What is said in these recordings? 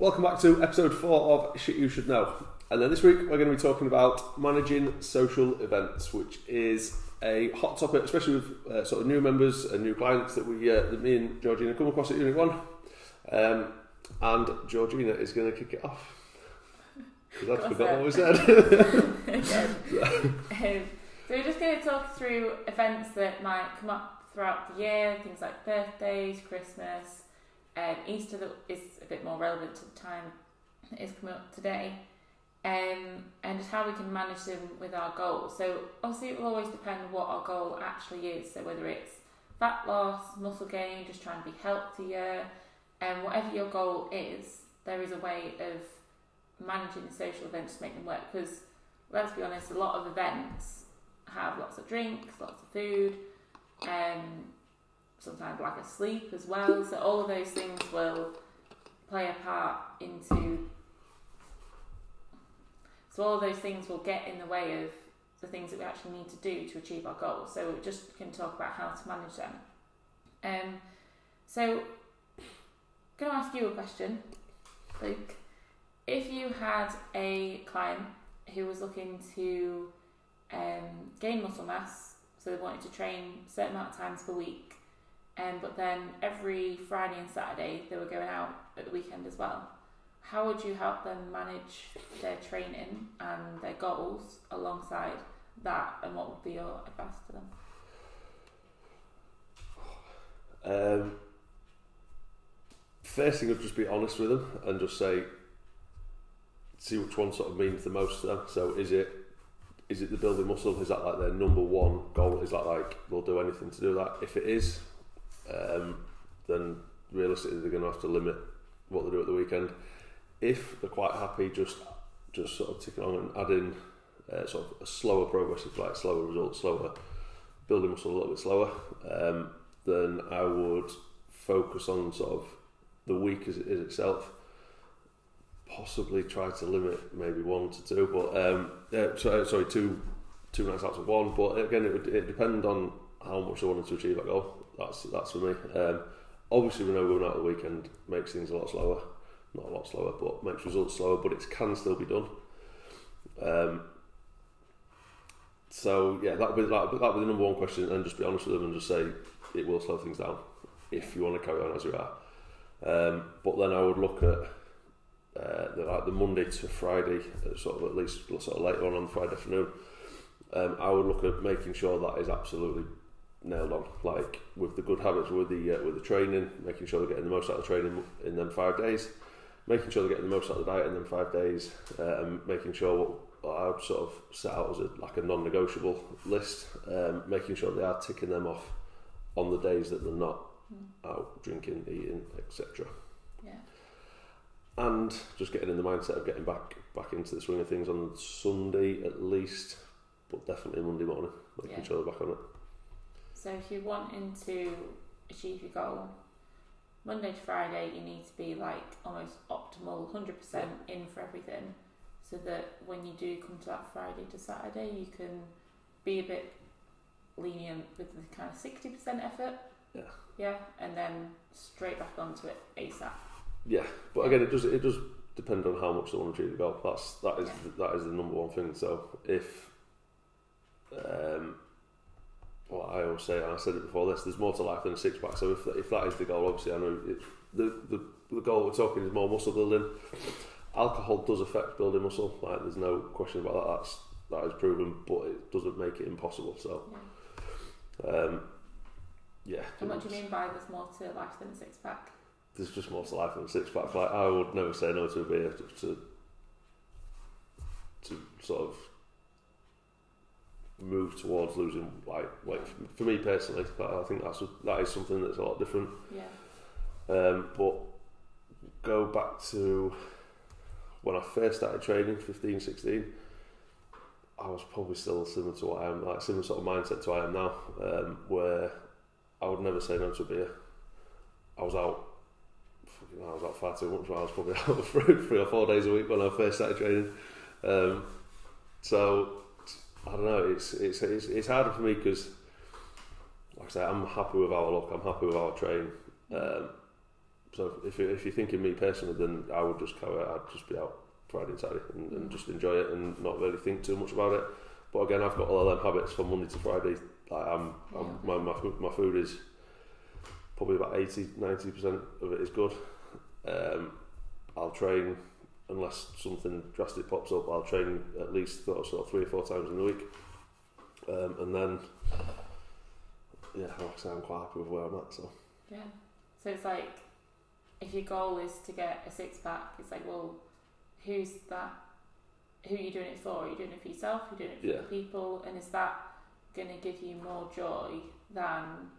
Welcome back to episode 4 of Shit You Should Know. And then this week we're going to be talking about managing social events, which is a hot topic, especially with sort of new members and new clients that me and Georgina come across at Unit 1. And Georgina is going to kick it off. Because I forgot what we said. So we're just going to talk through events that might come up throughout the year, things like birthdays, Christmas, Easter that is a bit more relevant to the time that is coming up today, and just how we can manage them with our goals. So obviously it will always depend on what our goal actually is, so whether it's fat loss, muscle gain, just trying to be healthier, and whatever your goal is, there is a way of managing the social events to make them work, because let's be honest, a lot of events have lots of drinks, lots of food, sometimes lack of sleep as well, so all of those things will play a part into, so all of those things will get in the way of the things that we actually need to do to achieve our goals. So we just can talk about how to manage them. So I'm going to ask you a question, Luke. If you had a client who was looking to gain muscle mass, so they wanted to train a certain amount of times per week, but then every Friday and Saturday they were going out at the weekend as well, how would you help them manage their training and their goals alongside that, and what would be your advice to them? First thing would just be honest with them and just see which one sort of means the most to them. So is it the building muscle? Is that like their number one goal? Is that like they'll do anything to do that? If it is, then realistically they're going to have to limit what they do at the weekend. If they're quite happy just sort of ticking on and adding sort of a slower progress, if like slower results, slower building muscle a little bit slower, then I would focus on sort of the week as it is itself. Possibly try to limit maybe 1 to 2, but two nights out of 1. But again, it depend on how much they wanted to achieve that goal. That's for me. Obviously, we know going out at the weekend makes things a lot slower. Not a lot slower, but makes results slower. But it can still be done. So yeah, that'd be the number one question, and just be honest with them and just say it will slow things down if you want to carry on as you are. But then I would look at the Monday to Friday, sort of at least sort of later on the Friday afternoon. I would look at making sure that is absolutely nailed on, like with the good habits, with the training, making sure they're getting the most out of the training in them 5 days, making sure they're getting the most out of the diet in them 5 days, and making sure what I would sort of set out as a non-negotiable list, making sure they are ticking them off on the days that they're not out drinking, eating, etc. Yeah. And just getting in the mindset of getting back into the swing of things on Sunday at least, but definitely Monday morning, making sure they're back on it. So if you're wanting to achieve your goal, Monday to Friday you need to be like almost optimal, 100% in for everything, so that when you do come to that Friday to Saturday, you can be a bit lenient with the kind of 60% effort. Yeah, and then straight back onto it ASAP. Yeah, but again, it does depend on how much they want to achieve the goal. That is the number one thing. So if what I always say, and I said it before this, there's more to life than a six pack. So if that is the goal, obviously I know the goal we're talking is more muscle building. Alcohol does affect building muscle. Like there's no question about that. That is proven, but it doesn't make it impossible. So yeah. And what do you mean by there's more to life than a six pack? There's just more to life than a six pack. Like I would never say no to a beer to sort of move towards losing weight. For me personally, I think that is something that's a lot different. Yeah. But go back to when I first started training, 15, 16, I was probably still similar to what I am, like similar sort of mindset to what I am now, where I would never say no to a beer. I was out far too much. I was probably out for 3 or 4 days a week when I first started training. So I don't know. It's harder for me because, like I say, I'm happy with our look. I'm happy with our train. So if you're thinking me personally, then I would just I'd just be out Friday and Saturday and just enjoy it and not really think too much about it. But again, I've got all of them habits from Monday to Friday. Like my food is probably about 80-90% of it is good. I'll train unless something drastic pops up. I'll train at least sort of 3 or 4 times in the week, and then like I say, I'm quite happy with where I'm at. So so it's like, if your goal is to get a 6-pack, it's like, well, who's that? Who are you doing it for? Are you doing it for yourself? Are you doing it for other people? And is that going to give you more joy than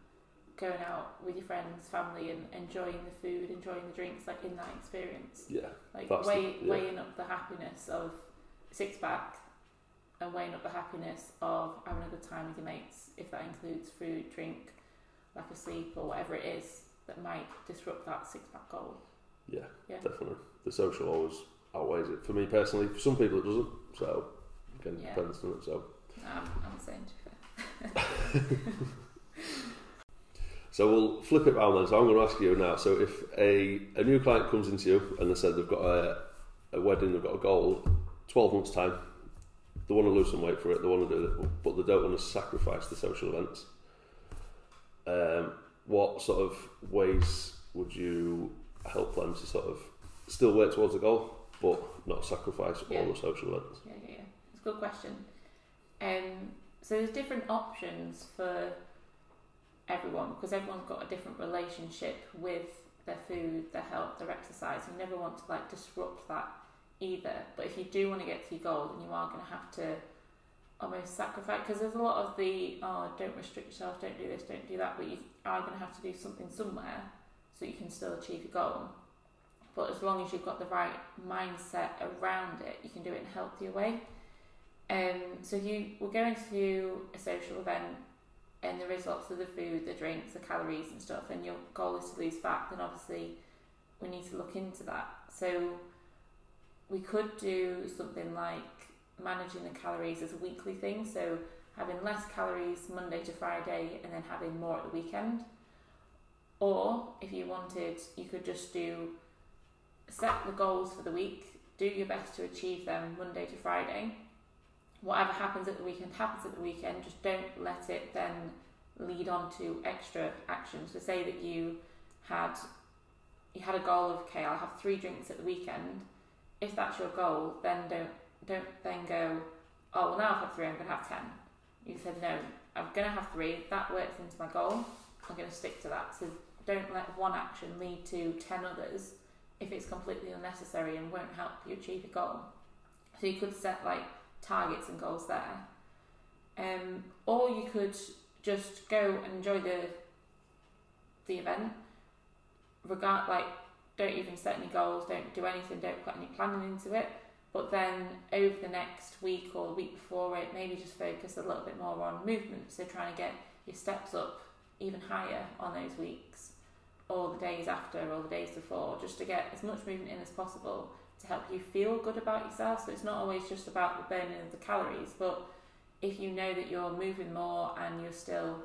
going out with your friends, family, and enjoying the food, enjoying the drinks, like in that experience? Yeah. Like weighing up the happiness of 6-pack and weighing up the happiness of having a good time with your mates, if that includes food, drink, lack of sleep, or whatever it is that might disrupt that 6-pack goal. Yeah, definitely. The social always outweighs it. For me personally, for some people it doesn't. So again, it depends on it. So I'm the same, to be fair. So we'll flip it round then. So I'm going to ask you now. So if a new client comes into you and they said they've got a wedding, they've got a goal, 12 months time, they want to lose some weight for it, they want to do it, but they don't want to sacrifice the social events. What sort of ways would you help them to sort of still work towards the goal, but not sacrifice all the social events? Yeah. It's a good question. So there's different options for everyone, because everyone's got a different relationship with their food, their health, their exercise. You never want to like disrupt that either. But if you do want to get to your goal, then you are going to have to almost sacrifice, because there's a lot of the don't restrict yourself, don't do this, don't do that, but you are going to have to do something somewhere so you can still achieve your goal. But as long as you've got the right mindset around it, you can do it in a healthier way. So you will go into a social event and there is lots of the food, the drinks, the calories and stuff, and your goal is to lose fat, then obviously we need to look into that. So we could do something like managing the calories as a weekly thing, so having less calories Monday to Friday and then having more at the weekend. Or if you wanted, you could just set the goals for the week, do your best to achieve them Monday to Friday. Whatever happens at the weekend happens at the weekend, just don't let it then lead on to extra actions. So say that you had a goal of, okay, I'll have 3 drinks at the weekend. If that's your goal, then don't then go, oh well, now I've had 3, I'm going to have 10. You said, no, I'm going to have 3, that works into my goal, I'm going to stick to that. So don't let one action lead to 10 others if it's completely unnecessary and won't help you achieve your goal. So you could set like targets and goals there, or you could just go and enjoy the event. Don't even set any goals, don't do anything, don't put any planning into it. But then over the next week or the week before it, maybe just focus a little bit more on movement. So trying to get your steps up even higher on those weeks, or the days after, or the days before, just to get as much movement in as possible to help you feel good about yourself. So it's not always just about the burning of the calories, but if you know that you're moving more and you're still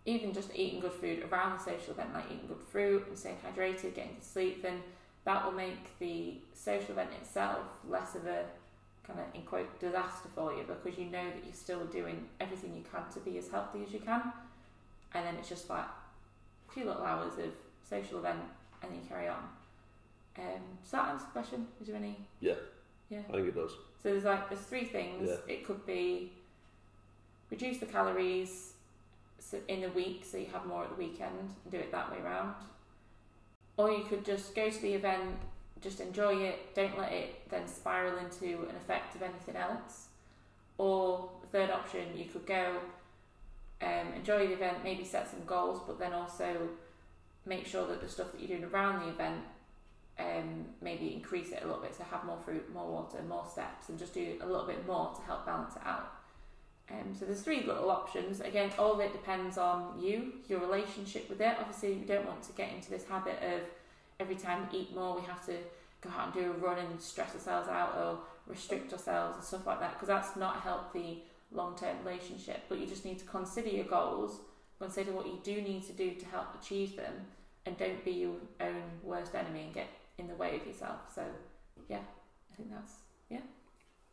even just eating good food around the social event, like eating good fruit and staying hydrated, getting to sleep, then that will make the social event itself less of a kind of, in quote, disaster for you, because you know that you're still doing everything you can to be as healthy as you can. And then it's just like a few little hours of social event and then you carry on. Does that answer the question? Is there any? Yeah. I think it does. So there's 3 things. Yeah. It could be reduce the calories in the week so you have more at the weekend and do it that way around. Or you could just go to the event, just enjoy it, don't let it then spiral into an effect of anything else. Or the third option, you could go enjoy the event, maybe set some goals, but then also make sure that the stuff that you're doing around the event, maybe increase it a little bit, so have more fruit, more water, more steps, and just do a little bit more to help balance it out. So there's 3 little options. Again, all of it depends on you, your relationship with it. Obviously, we don't want to get into this habit of every time we eat more, we have to go out and do a run and stress ourselves out or restrict ourselves and stuff like that, because that's not a healthy long-term relationship. But you just need to consider your goals, consider what you do need to do to help achieve them, and don't be your own worst enemy and get in the way of yourself. So yeah, I think that's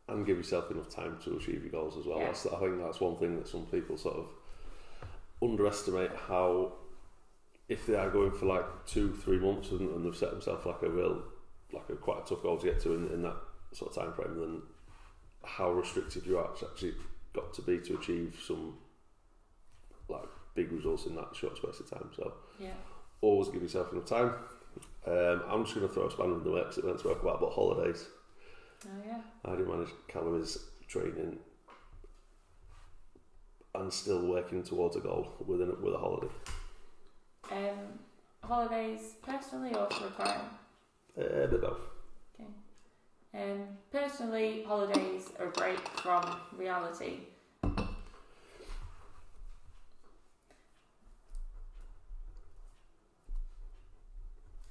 and give yourself enough time to achieve your goals as well. Yeah. I think that's one thing that some people sort of underestimate, how if they are going for like 2-3 months and they've set themselves like quite a tough goal to get to in that sort of time frame, then how restrictive you are actually got to be to achieve some like big results in that short space of time. So always give yourself enough time. I'm just going to throw a spanner in the works that we spoke about holidays. Oh yeah. How do you manage Callum's training and still working towards a goal with a holiday? Holidays personally or for a client? A bit both. Okay. Personally, holidays are a break from reality.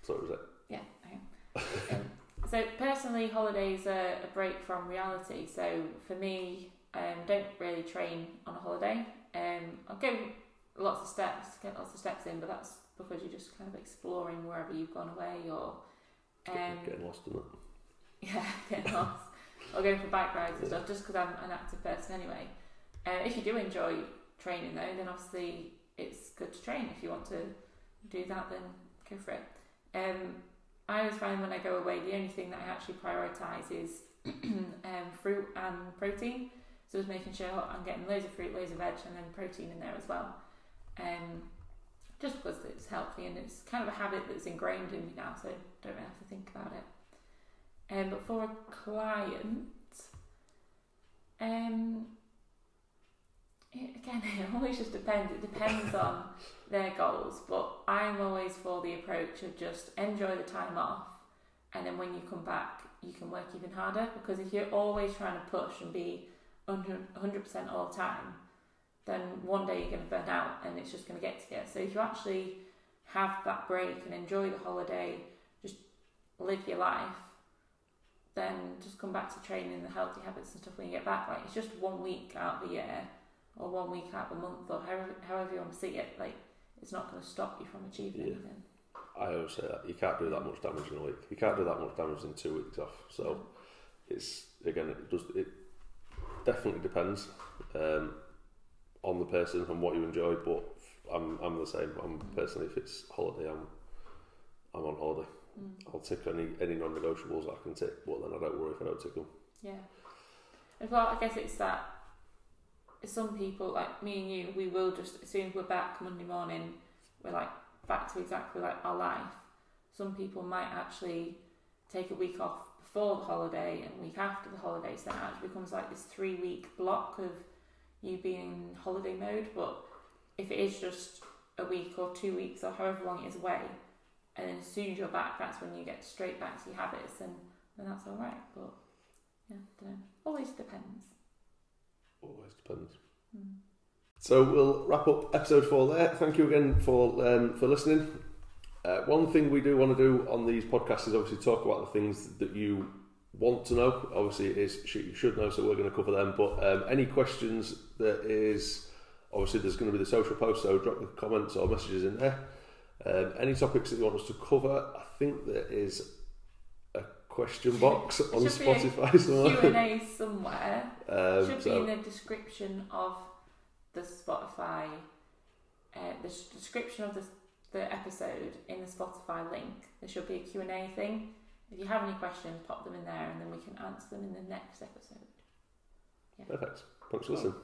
So was it? Yeah. Okay. So personally, holidays are a break from reality. So for me, don't really train on a holiday. I'll go get lots of steps in, but that's because you're just kind of exploring wherever you've gone away, or getting lost in it. Yeah, getting lost, or going for bike rides and stuff. Just because I'm an active person anyway. If you do enjoy training though, then obviously it's good to train. If you want to do that, then go for it. I always find when I go away, the only thing that I actually prioritise is fruit and protein. So just making sure I'm getting loads of fruit, loads of veg, and then protein in there as well. Just because it's healthy and it's kind of a habit that's ingrained in me now, so I don't really have to think about it. But for a client, it always just depends. It depends on their goals, but I'm always for the approach of just enjoy the time off, and then when you come back you can work even harder, because if you're always trying to push and be 100% all the time, then one day you're going to burn out and it's just going to get to you. So if you actually have that break and enjoy the holiday, just live your life, then just come back to training the healthy habits and stuff when you get back. Like, it's just 1 week out of the year or 1 week out of a month, or however you want to see it. Like, it's not going to stop you from achieving anything. I always say that you can't do that much damage in a week. You can't do that much damage in 2 weeks off. So it's, again, it definitely depends on the person and what you enjoy. But I'm the same. I'm personally, if it's holiday, I'm on holiday. I'll tick any non-negotiables I can tick, but then I don't worry if I don't tick them. Yeah. And well, I guess it's that some people, like me and you, we will just, as soon as we're back Monday morning, we're like back to exactly like our life. Some people might actually take a week off before the holiday and a week after the holiday, so then it actually becomes like this 3-week block of you being in holiday mode. But if it is just a week or 2 weeks or however long it is away, and then as soon as you're back, that's when you get straight back to your habits, and that's all right. But yeah, I don't know. Always depends. Always depends. So we'll wrap up episode 4 there. Thank you again for listening. One thing we do want to do on these podcasts is obviously talk about the things that you want to know. Obviously, it is shit you should know, so we're going to cover them. But any questions, obviously there's going to be the social post, so drop the comments or messages in there. Any topics that you want us to cover, I think there is a question box on Spotify somewhere. Q&A somewhere. Should be in the description of the Spotify, the description of the episode in the Spotify link. There should be a Q&A thing. If you have any questions, pop them in there and then we can answer them in the next episode. Perfect. Thanks for listening.